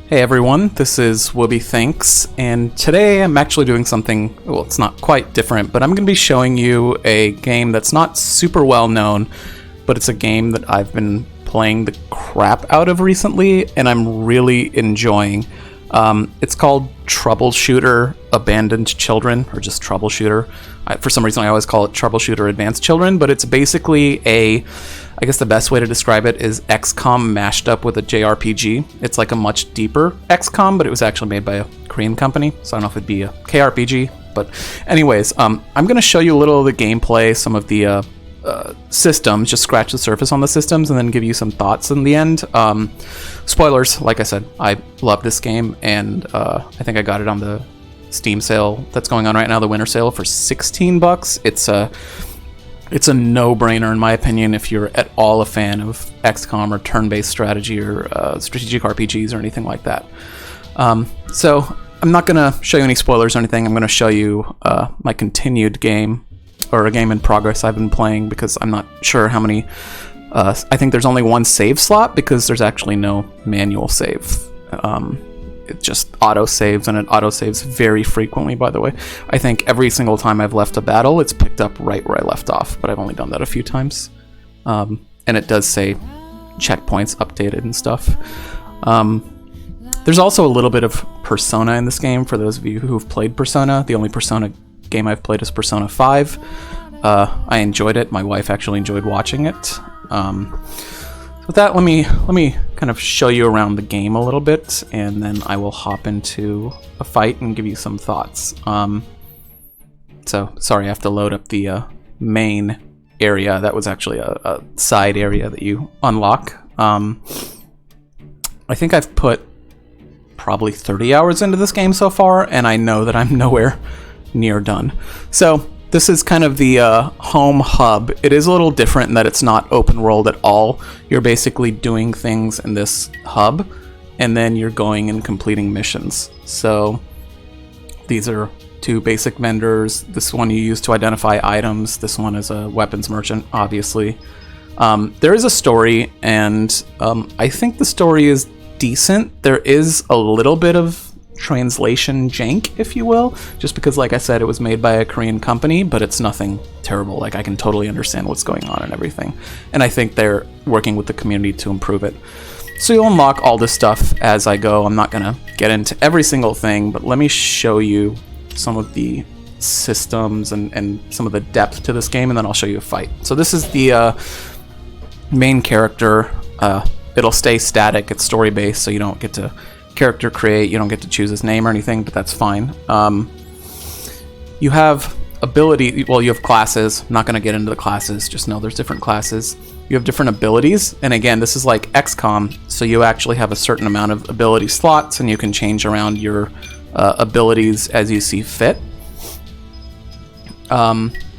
Hey everyone, this is Whoopi Thinks, and today I'm actually doing something, well, it's not quite different, but I'm going to be showing you a game that's not super well known, but it's a game that I've been playing the crap out of recently, and I'm really enjoying. It's called Troubleshooter Abandoned Children, or just Troubleshooter. For some reason I always call it Troubleshooter Advanced Children, but it's basically I guess the best way to describe it is Xcom mashed up with a JRPG. It's like a much deeper Xcom, but it was actually made by a Korean company, so I don't know if it'd be a KRPG. But anyways, I'm going to show you a little of the gameplay, some of the systems, just scratch the surface on the systems, and then give you some thoughts in the end. Spoilers, like I said, I love this game, and I think I got it on the Steam sale that's going on right now, the winter sale, for $16. It's a no-brainer in my opinion if you're at all a fan of XCOM or turn-based strategy or strategic RPGs or anything like that. So I'm not going to show you any spoilers or anything. I'm going to show you my continued game, or a game in progress I've been playing, because I'm not sure how many. I think there's only one save slot because there's actually no manual save. It just auto-saves, and it auto-saves very frequently, by the way. I think every single time I've left a battle, it's picked up right where I left off, but I've only done that a few times. And it does say checkpoints updated and stuff. There's also a little bit of Persona in this game, for those of you who've played Persona. The only Persona game I've played is Persona 5. I enjoyed it. My wife actually enjoyed watching it. With that, let me kind of show you around the game a little bit, and then I will hop into a fight and give you some thoughts. So sorry, I have to load up the main area. That was actually a side area that you unlock. I think I've put probably 30 hours into this game so far, and I know that I'm nowhere near done. So this is kind of the home hub. It is a little different in that it's not open world at all. You're basically doing things in this hub, and then you're going and completing missions. So these are two basic vendors. This one you use to identify items. This one is a weapons merchant, obviously. There is a story, and I think the story is decent. There is a little bit of translation jank, if you will, just because, like I said, it was made by a Korean company, but it's nothing terrible. Like, I can totally understand what's going on and everything, and I think they're working with the community to improve it. So you'll unlock all this stuff as I go. I'm not gonna get into every single thing, but let me show you some of the systems and some of the depth to this game, and then I'll show you a fight. So this is the main character. It'll stay static. It's story based, so you don't get to character create, you don't get to choose his name or anything, but that's fine. You have ability, well, you have classes. I'm not going to get into the classes, just know there's different classes. You have different abilities, and again, this is like XCOM, so you actually have a certain amount of ability slots, and you can change around your abilities as you see fit.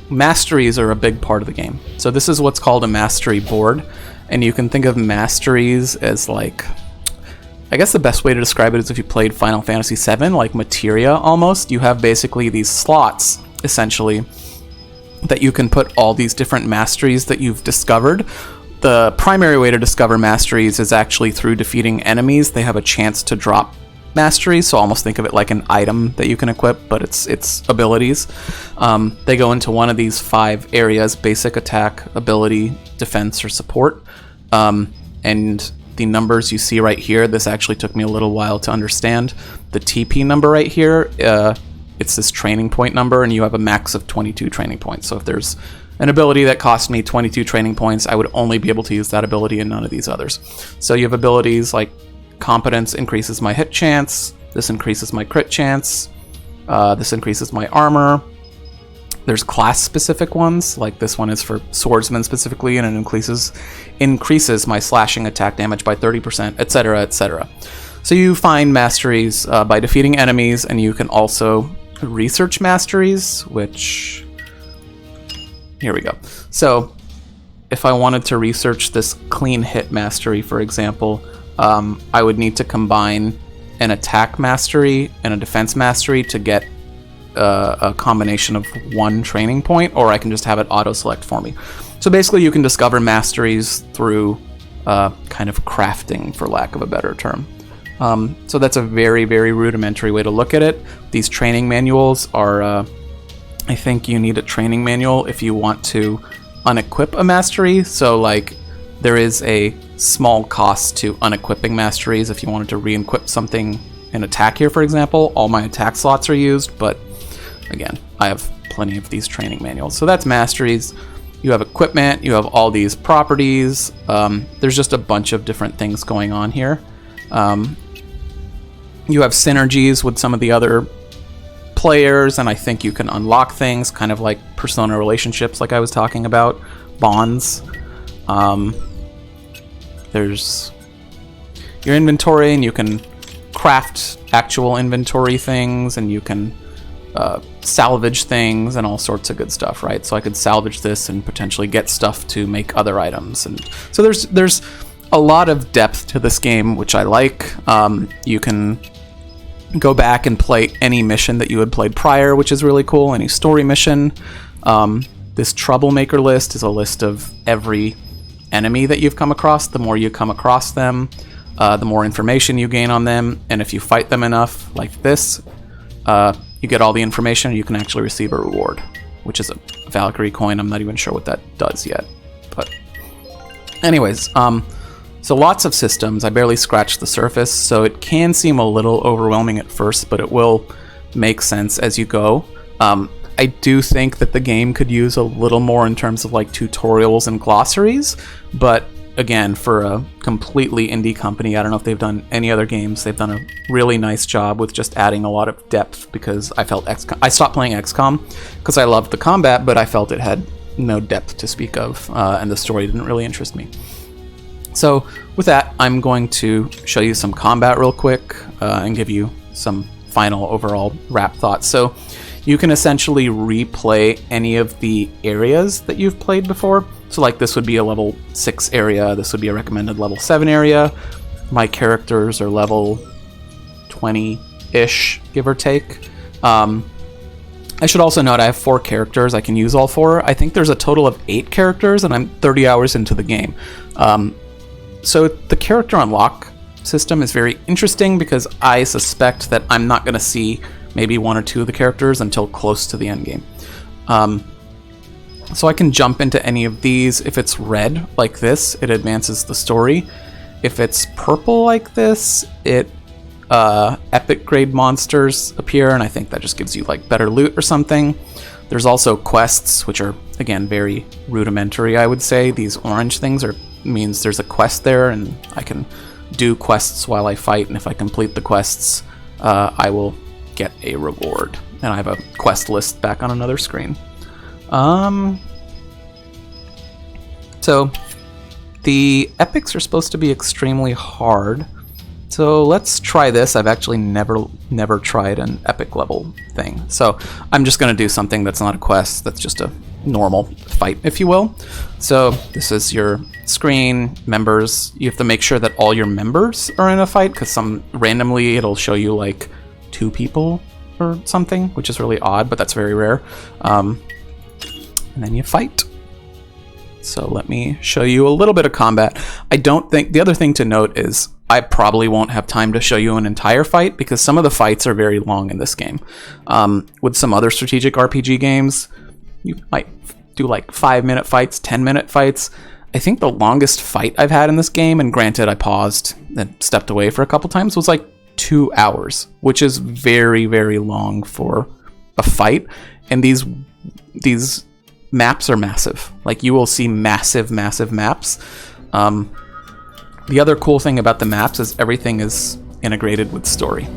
Masteries are a big part of the game. So this is what's called a mastery board, and you can think of masteries as like, I guess the best way to describe it is if you played Final Fantasy VII, like materia almost. You have basically these slots, essentially, that you can put all these different masteries that you've discovered. The primary way to discover masteries is actually through defeating enemies. They have a chance to drop masteries, so almost think of it like an item that you can equip, but it's abilities. They go into one of these 5 areas: basic, attack, ability, defense, or support. And the numbers you see right here, this actually took me a little while to understand. The TP number right here, it's this training point number, and you have a max of 22 training points. So if there's an ability that cost me 22 training points, I would only be able to use that ability and none of these others. So you have abilities like competence increases my hit chance, this increases my crit chance, this increases my armor. There's class-specific ones, like this one is for swordsman specifically, and it increases my slashing attack damage by 30%, etc., etc. So you find masteries by defeating enemies, and you can also research masteries, which... Here we go. So if I wanted to research this clean hit mastery, for example, I would need to combine an attack mastery and a defense mastery to get a combination of 1 training point, or I can just have it auto-select for me. So basically you can discover masteries through kind of crafting, for lack of a better term. So that's a very, very rudimentary way to look at it. These training manuals are, I think you need a training manual if you want to unequip a mastery. So like there is a small cost to unequipping masteries. If you wanted to re-equip something in attack here, for example, all my attack slots are used, but again, I have plenty of these training manuals. So that's masteries. You have equipment, you have all these properties. There's just a bunch of different things going on here. You have synergies with some of the other players, and I think you can unlock things, kind of like Persona relationships, like I was talking about, bonds. There's your inventory, and you can craft actual inventory things, and you can salvage things and all sorts of good stuff, right? So I could salvage this and potentially get stuff to make other items, and so there's a lot of depth to this game, which I like. You can go back and play any mission that you had played prior, which is really cool, any story mission. This troublemaker list is a list of every enemy that you've come across. The more you come across them, the more information you gain on them, and if you fight them enough, like this, you get all the information and you can actually receive a reward, which is a Valkyrie coin. I'm not even sure what that does yet, but anyways, so lots of systems. I barely scratched the surface, so it can seem a little overwhelming at first, but it will make sense as you go. I do think that the game could use a little more in terms of like tutorials and glossaries, but again, for a completely indie company, I don't know if they've done any other games, they've done a really nice job with just adding a lot of depth, because I felt I stopped playing XCOM because I loved the combat, but I felt it had no depth to speak of, and the story didn't really interest me. So with that, I'm going to show you some combat real quick and give you some final overall wrap thoughts. So you can essentially replay any of the areas that you've played before. So like this would be a level 6 area, this would be a recommended level 7 area. My characters are level 20-ish, give or take. I should also note I have 4 characters. I can use all 4. I think there's a total of 8 characters, and I'm 30 hours into the game. So the character unlock system is very interesting because I suspect that I'm not going to see maybe 1 or 2 of the characters until close to the end game. So I can jump into any of these. If it's red like this, it advances the story. If it's purple like this, it epic grade monsters appear, and I think that just gives you like better loot or something. There's also quests, which are again very rudimentary, I would say. These orange things means there's a quest there, and I can do quests while I fight, and if I complete the quests, I will get a reward. And I have a quest list back on another screen. So the epics are supposed to be extremely hard. So let's try this. I've actually never tried an epic level thing. So I'm just going to do something that's not a quest, that's just a normal fight, if you will. So this is your screen, members. You have to make sure that all your members are in a fight, because randomly it'll show you like 2 people or something, which is really odd, but that's very rare. And then you fight. So let me show you a little bit of combat. I don't think, the other thing to note is I probably won't have time to show you an entire fight because some of the fights are very long in this game. With some other strategic RPG games, you might do like 5-minute fights, 10-minute fights. I think the longest fight I've had in this game, and granted I paused and stepped away for a couple times, was like 2 hours, which is very, very long for a fight. And these maps are massive. Like, you will see massive maps. The other cool thing about the maps is everything is integrated with story.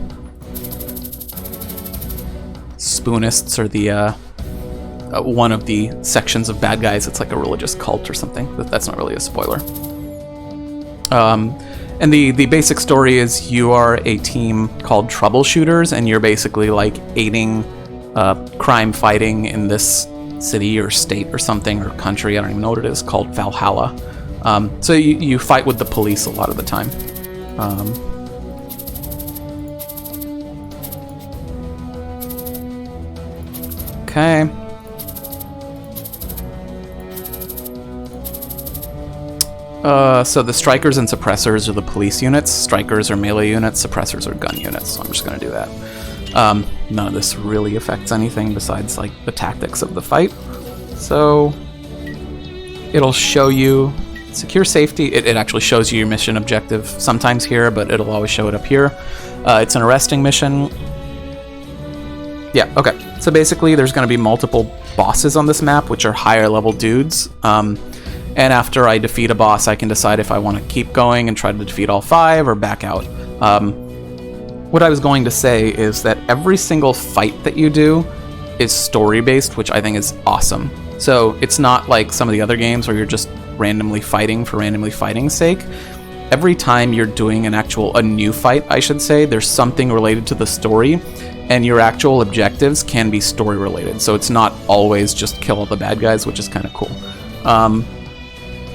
Spoonists are the one of the sections of bad guys. It's like a religious cult or something, but that's not really a spoiler. And the basic story is you are a team called Troubleshooters, and you're basically like aiding crime fighting in this city or state or something, or country, I don't even know what it is, called Valhalla. So you fight with the police a lot of the time. Okay. So the strikers and suppressors are the police units. Strikers are melee units, suppressors are gun units. So I'm just going to do that. None of this really affects anything besides like the tactics of the fight. So it'll show you secure safety. It actually shows you your mission objective sometimes here, but it'll always show it up here. It's an arresting mission. Yeah, okay. So basically there's going to be multiple bosses on this map, which are higher level dudes. And after I defeat a boss, I can decide if I want to keep going and try to defeat all 5 or back out. What I was going to say is that every single fight that you do is story-based, which I think is awesome. So it's not like some of the other games where you're just randomly fighting for randomly fighting's sake. Every time you're doing a new fight, I should say, there's something related to the story, and your actual objectives can be story-related. So it's not always just kill all the bad guys, which is kind of cool.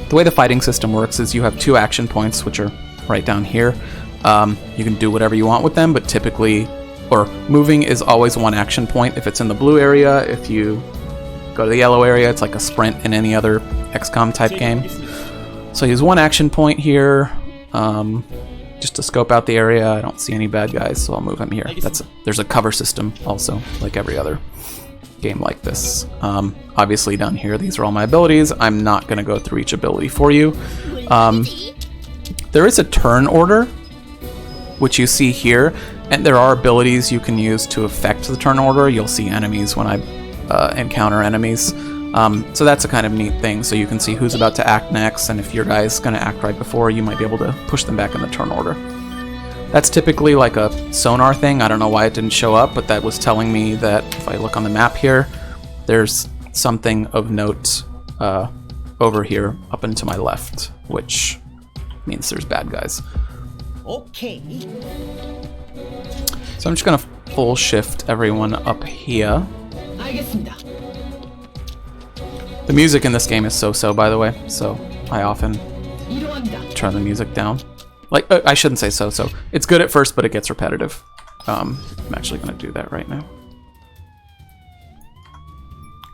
The way the fighting system works is you have 2 action points, which are right down here. You can do whatever you want with them, but typically, or moving is always 1 action point if it's in the blue area. If you go to the yellow area, it's like a sprint in any other XCOM type game. So I use 1 action point here, just to scope out the area. I don't see any bad guys, so I'll move him here. There's a cover system also, like every other game like this. Obviously down here, these are all my abilities. I'm not going to go through each ability for you. There is a turn order, which you see here, and there are abilities you can use to affect the turn order. You'll see enemies when I encounter enemies. So that's a kind of neat thing. So you can see who's about to act next, and if your guy's going to act right before, you might be able to push them back in the turn order. That's typically like a sonar thing. I don't know why it didn't show up, but that was telling me that if I look on the map here, there's something of note over here up and to my left, which means there's bad guys. Okay. So I'm just gonna full shift everyone up here. The music in this game is so-so, by the way, so I often turn the music down. Like, I shouldn't say so-so. It's good at first, but it gets repetitive. I'm actually gonna do that right now.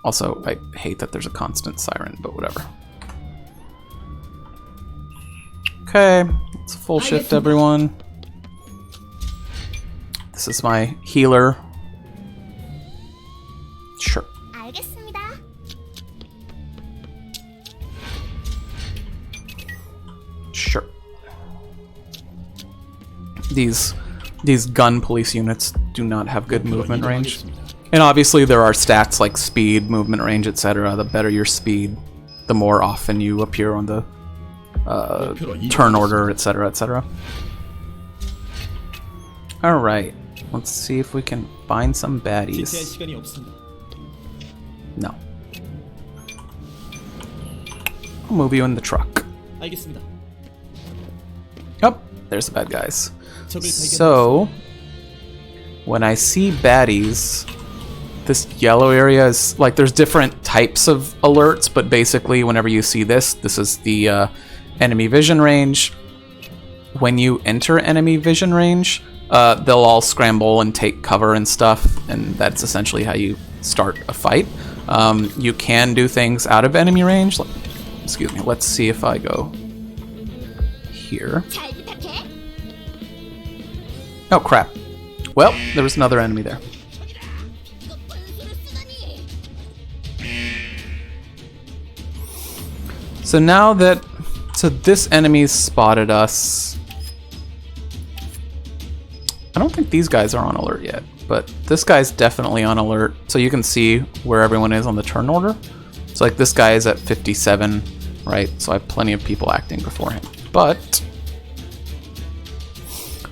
Also, I hate that there's a constant siren, but whatever. Okay, let's full shift everyone. This is my healer. Sure. Sure. These gun police units do not have good movement range. And obviously there are stats like speed, movement range, etc. The better your speed, the more often you appear on the turn order, etc., etc. Alright, let's see if we can find some baddies. No. I'll move you in the truck. Oh, there's the bad guys. So, when I see baddies, this yellow area is, like, there's different types of alerts, but basically whenever you see this is the enemy vision range. When you enter enemy vision range, they'll all scramble and take cover and stuff, and that's essentially how you start a fight. You can do things out of enemy range. Excuse me, let's see if I go here. Oh crap. Well, there was another enemy there. So now that... So this enemy's spotted us. I don't think these guys are on alert yet, but this guy's definitely on alert. So you can see where everyone is on the turn order. So like this guy is at 57, right? So I have plenty of people acting before him. But...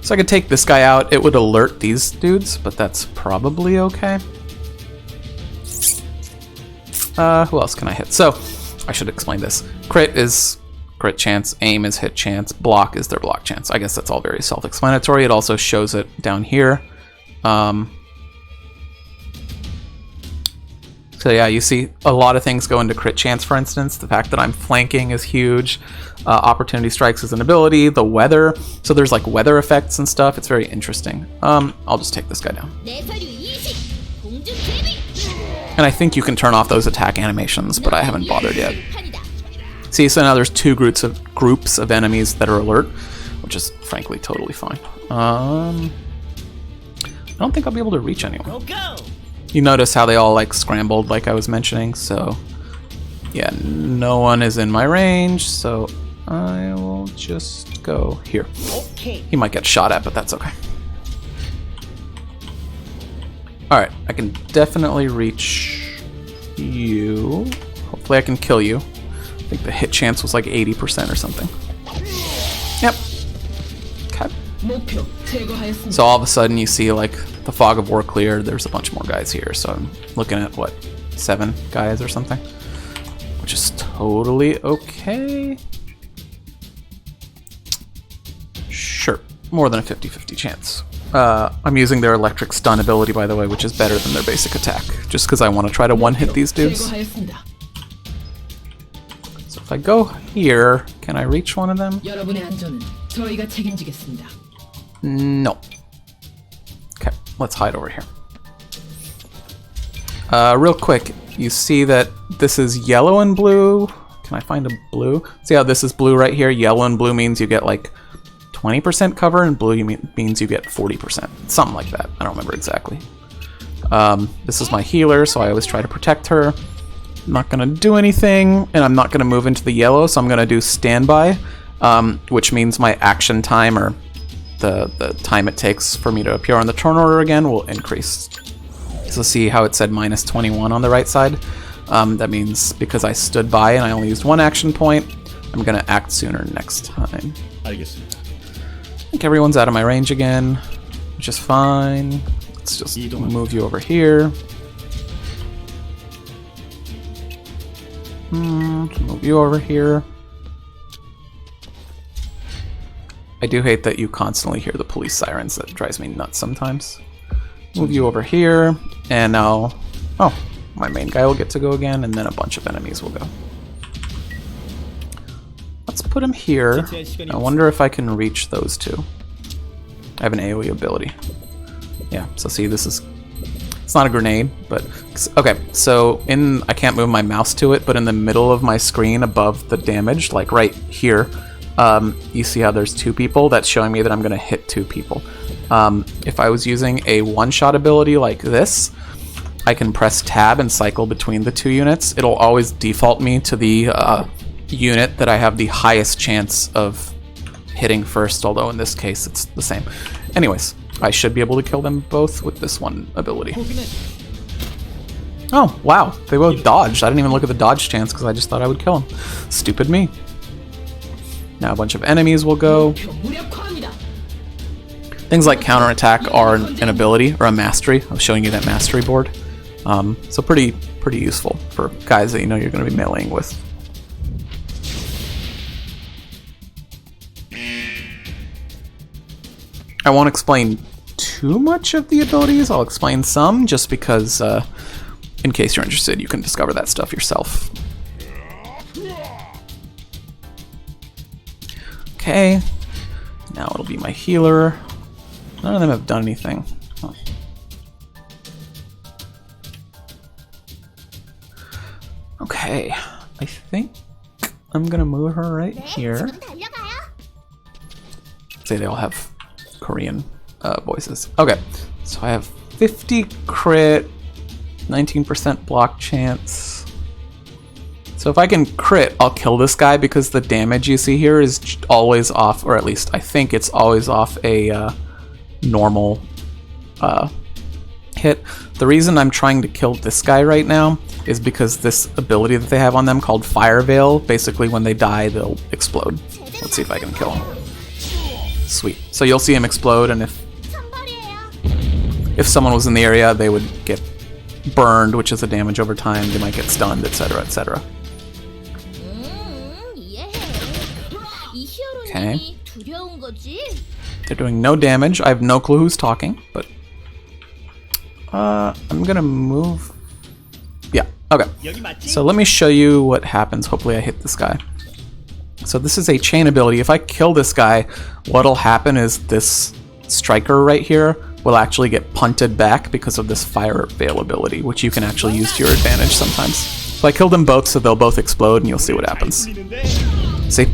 So I could take this guy out. It would alert these dudes, but that's probably okay. Who else can I hit? So, I should explain this. Crit is crit chance, aim is hit chance, block is their block chance. I guess that's all very self-explanatory. It also shows it down here. So yeah, you see a lot of things go into crit chance, for instance. The fact that I'm flanking is huge. Opportunity strikes is an ability. The weather. So there's like weather effects and stuff. It's very interesting. I'll just take this guy down. And I think you can turn off those attack animations, but I haven't bothered yet. See, so now there's two groups of enemies that are alert, which is frankly totally fine. I don't think I'll be able to reach anyone. You notice how they all like scrambled like I was mentioning, so yeah, no one is in my range, so I will just go here. He might get shot at, but that's okay. Alright, I can definitely reach you. Hopefully I can kill you. I think the hit chance was like 80% or something. Yep. Okay. So all of a sudden you see like the fog of war cleared. There's a bunch more guys here. So I'm looking at what, 7 guys or something, which is totally okay. Sure, more than a 50-50 chance. I'm using their electric stun ability, by the way, which is better than their basic attack, just because I want to try to one-hit these dudes. So if I go here, can I reach one of them? No. Okay, let's hide over here. Real quick, you see that this is yellow and blue. Can I find a blue? See how this is blue right here? Yellow and blue means you get like 20% cover, and blue means you get 40%. Something like that. I don't remember exactly. This is my healer, so I always try to protect her. I'm not going to do anything, and I'm not going to move into the yellow, so I'm going to do standby, which means my action time, or the time it takes for me to appear on the turn order again, will increase. So see how it said -21 on the right side? That means because I stood by and I only used 1 action point, I'm going to act sooner next time. I think everyone's out of my range again, which is fine. Let's just move you over here. Move you over here. I do hate that you constantly hear the police sirens. That drives me nuts sometimes. Move you over here, and now, oh, my main guy will get to go again, and then a bunch of enemies will go. Let's put him here. I wonder if I can reach those two. I have an AoE ability. Yeah, so see, this is... It's not a grenade, but... Okay, so I can't move my mouse to it, but in the middle of my screen above the damage, like right here, you see how there's 2 people? That's showing me that I'm going to hit 2 people. If I was using a one-shot ability like this, I can press tab and cycle between the 2 units. It'll always default me to the unit that I have the highest chance of hitting first, although in this case it's the same. Anyways, I should be able to kill them both with this one ability. Oh, wow, they both dodged. I didn't even look at the dodge chance because I just thought I would kill them. Stupid me. Now a bunch of enemies will go. Things like counterattack are an ability, or a mastery. I was showing you that mastery board. So pretty useful for guys that you know you're going to be meleeing with. I won't explain too much of the abilities. I'll explain some, just because, in case you're interested, you can discover that stuff yourself. Okay, now it'll be my healer. None of them have done anything. Huh. Okay, I think I'm gonna move her right here. Say they all have Korean voices. Okay, so I have 50 crit, 19% block chance. So if I can crit, I'll kill this guy, because the damage you see here is always off, or at least I think it's always off a normal hit. The reason I'm trying to kill this guy right now is because this ability that they have on them called Fire Veil, basically when they die, they'll explode. Let's see if I can kill him. Sweet. So you'll see him explode, and if someone was in the area, they would get burned, which is a damage over time. They might get stunned, etc., etc. Okay. They're doing no damage. I have no clue who's talking, but I'm gonna move. Yeah, okay. So let me show you what happens. Hopefully I hit this guy. So this is a chain ability. If I kill this guy, what'll happen is this striker right here will actually get punted back because of this Fire Veil ability, which you can actually use to your advantage sometimes. So I killed them both, so they'll both explode, and you'll see what happens. See?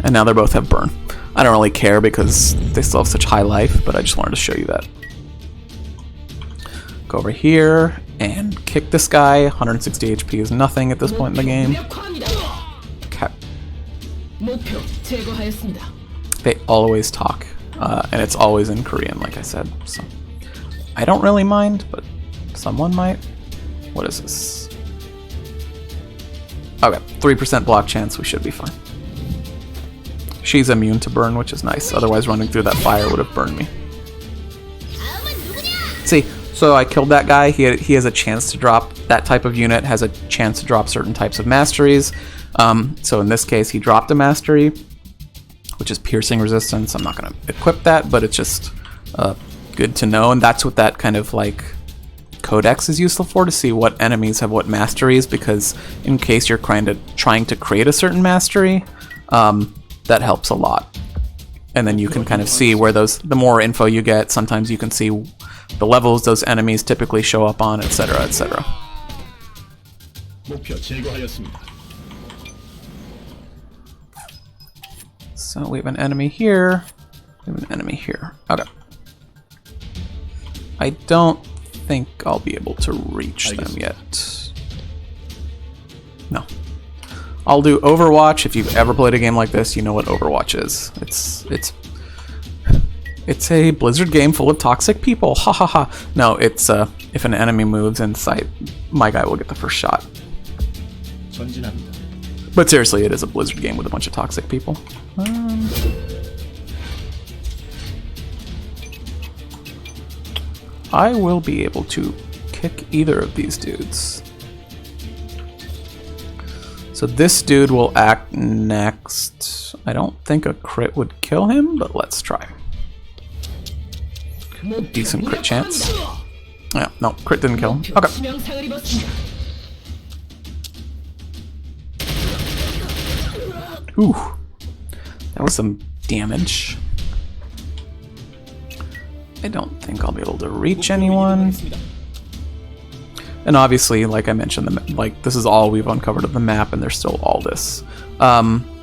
And now they both have burn. I don't really care because they still have such high life, but I just wanted to show you that. Go over here and kick this guy. 160 HP is nothing at this point in the game. Okay. They always talk, and it's always in Korean, like I said. So I don't really mind, but someone might. What is this? Okay, 3% block chance. We should be fine. She's immune to burn, which is nice. Otherwise, running through that fire would have burned me. See, so I killed that guy. He has a chance to drop, that type of unit has a chance to drop certain types of masteries. So in this case, he dropped a mastery, which is piercing resistance. I'm not going to equip that, but it's just good to know. And that's what that kind of like codex is useful for, to see what enemies have what masteries, because in case you're trying to create a certain mastery, that helps a lot. And then you can kind of see where the more info you get, sometimes you can see the levels those enemies typically show up on, etc., etc. So we have an enemy here, we have an enemy here. Okay. I don't think I'll be able to reach them yet. No. I'll do Overwatch. If you've ever played a game like this, you know what Overwatch is. It's a Blizzard game full of toxic people. Ha ha ha. No, it's if an enemy moves in sight, my guy will get the first shot. But seriously, it is a Blizzard game with a bunch of toxic people. I will be able to kick either of these dudes. So this dude will act next. I don't think a crit would kill him, but let's try. Decent crit chance. Yeah, no, crit didn't kill him. Okay. Ooh. That was some damage. I don't think I'll be able to reach anyone. And obviously, like I mentioned, this is all we've uncovered of the map, and there's still all this.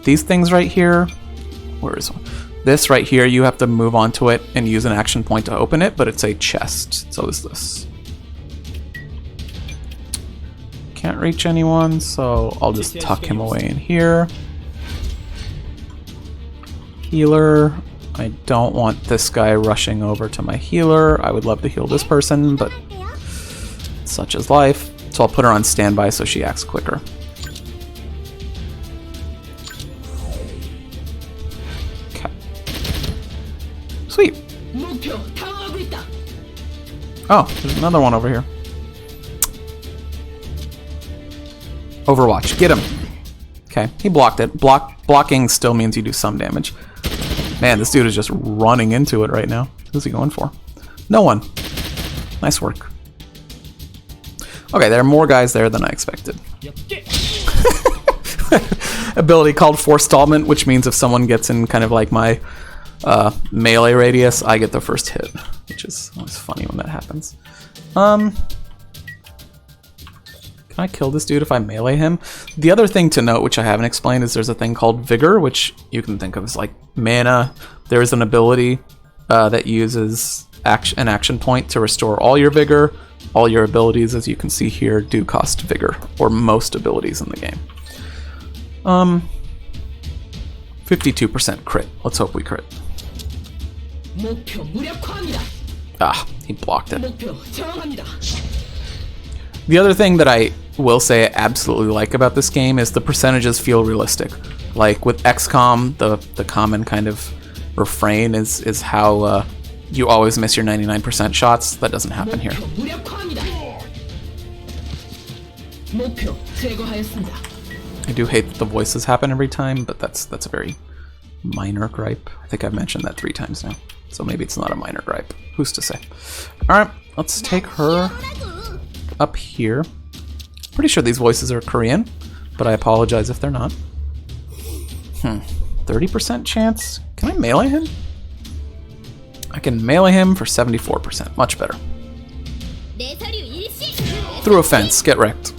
These things right here, where is one? This right here, you have to move onto it and use an action point to open it, but it's a chest. So is this. Can't reach anyone, so I'll just tuck him away in here. Healer. I don't want this guy rushing over to my healer. I would love to heal this person, but such is life. So I'll put her on standby so she acts quicker. Okay. Sweet. Oh, there's another one over here. Overwatch. Get him. Okay, he blocked it. Blocking still means you do some damage. Man, this dude is just running into it right now. Who's he going for? No one. Nice work. Okay, there are more guys there than I expected. Ability called Forestallment, which means if someone gets in kind of like my melee radius, I get the first hit, which is always funny when that happens. Can I kill this dude if I melee him? The other thing to note, which I haven't explained, is there's a thing called Vigor, which you can think of as like mana. There is an ability that uses an action point to restore all your Vigor. All your abilities, as you can see here, do cost Vigor, or most abilities in the game. 52% crit. Let's hope we crit. Ah, he blocked it. The other thing that I will say I absolutely like about this game is the percentages feel realistic. Like with Xcom, the common kind of refrain is how you always miss your 99% shots. That doesn't happen here. I do hate that the voices happen every time, but that's a very minor gripe. I think I've mentioned that 3 times now, so maybe it's not a minor gripe. Who's to say? Alright, let's take her up here. Pretty sure these voices are Korean, but I apologize if they're not. 30% chance? Can I melee him? I can melee him for 74%. Much better. Through a fence. Get wrecked.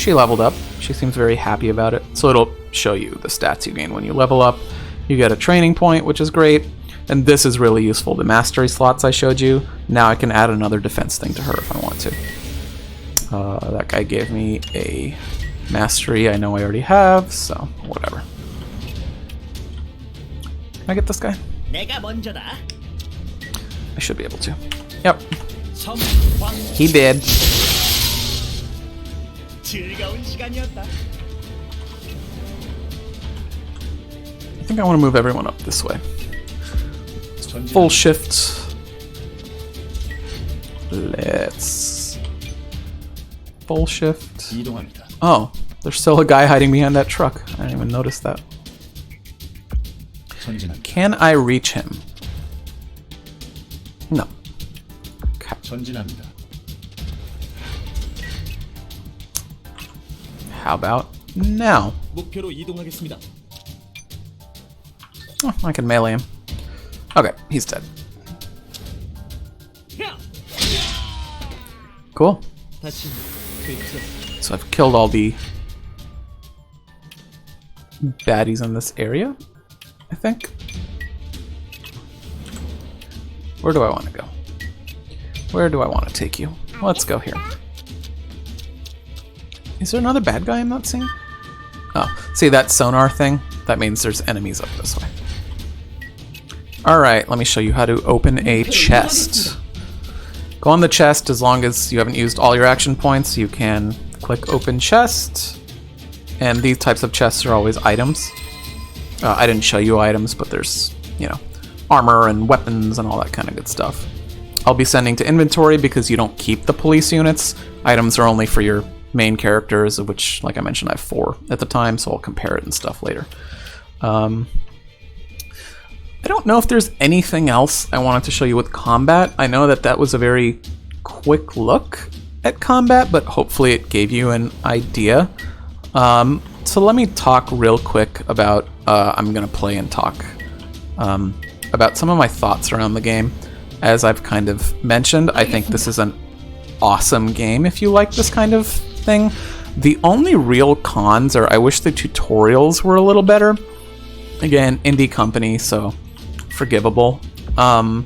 she leveled up. She seems very happy about it. So it'll show you the stats you gain when you level up. You get a training point, which is great. And this is really useful. The mastery slots I showed you, now I can add another defense thing to her if I want to. That guy gave me a mastery I know I already have, so whatever. Can I get this guy? I should be able to. Yep. He did. I think I want to move everyone up this way. Full shift. Let's full shift. Oh, there's still a guy hiding behind that truck. I didn't even notice that. Can I reach him? No. Okay. How about now? Oh, I can melee him. Okay, he's dead. Cool. So I've killed all the baddies in this area, I think. Where do I want to go? Where do I want to take you? Let's go here. Is there another bad guy I'm not seeing? Oh, see that sonar thing? That means there's enemies up this way. Alright, let me show you how to open a chest. Go on the chest. As long as you haven't used all your action points, you can click open chest. And these types of chests are always items. I didn't show you items, but there's, you know, armor and weapons and all that kind of good stuff. I'll be sending to inventory because you don't keep the police units. Items are only for your main characters, of which, like I mentioned, I have 4 at the time, so I'll compare it and stuff later. I don't know if there's anything else I wanted to show you with combat. I know that that was a very quick look at combat, but hopefully it gave you an idea. So let me talk real quick about, I'm going to play and talk about some of my thoughts around the game. As I've kind of mentioned, I think this is an awesome game if you like this kind of thing. The only real cons are I wish the tutorials were a little better. Again, indie company, so forgivable. And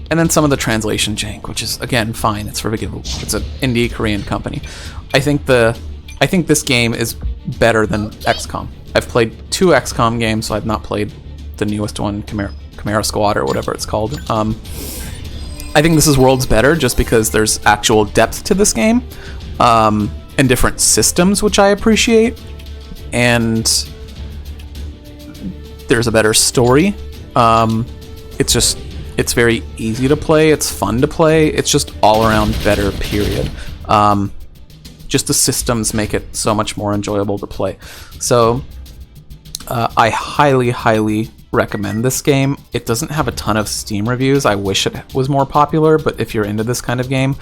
then some of the translation jank, which is, again, fine. It's forgivable. It's an indie Korean company. I think this game is better than Xcom. I've played 2 Xcom games, so I've not played the newest one, Chimera Squad or whatever it's called. I think this is worlds better just because there's actual depth to this game, and different systems, which I appreciate, and there's a better story. It's very easy to play, it's fun to play, it's just all around better, period. Just the systems make it so much more enjoyable to play. So I highly, highly recommend this game. It doesn't have a ton of Steam reviews. I wish it was more popular, but if you're into this kind of game,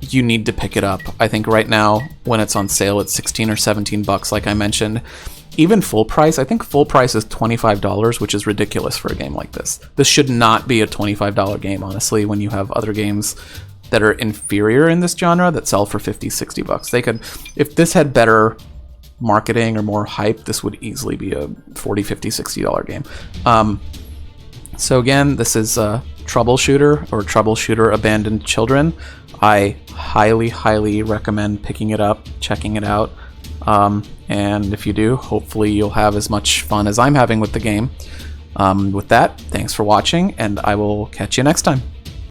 you need to pick it up. I think right now, when it's on sale, it's 16 or 17 bucks, like I mentioned. Even full price, I think full price is $25, which is ridiculous for a game like this. This should not be a $25 game, honestly, when you have other games that are inferior in this genre that sell for 50, 60 bucks. They could, if this had better marketing or more hype, this would easily be a $40, $50, $60 game. So again, this is Troubleshooter or Troubleshooter Abandoned Children. I highly, highly recommend picking it up, checking it out. And if you do, hopefully you'll have as much fun as I'm having with the game. With that, thanks for watching, and I will catch you next time.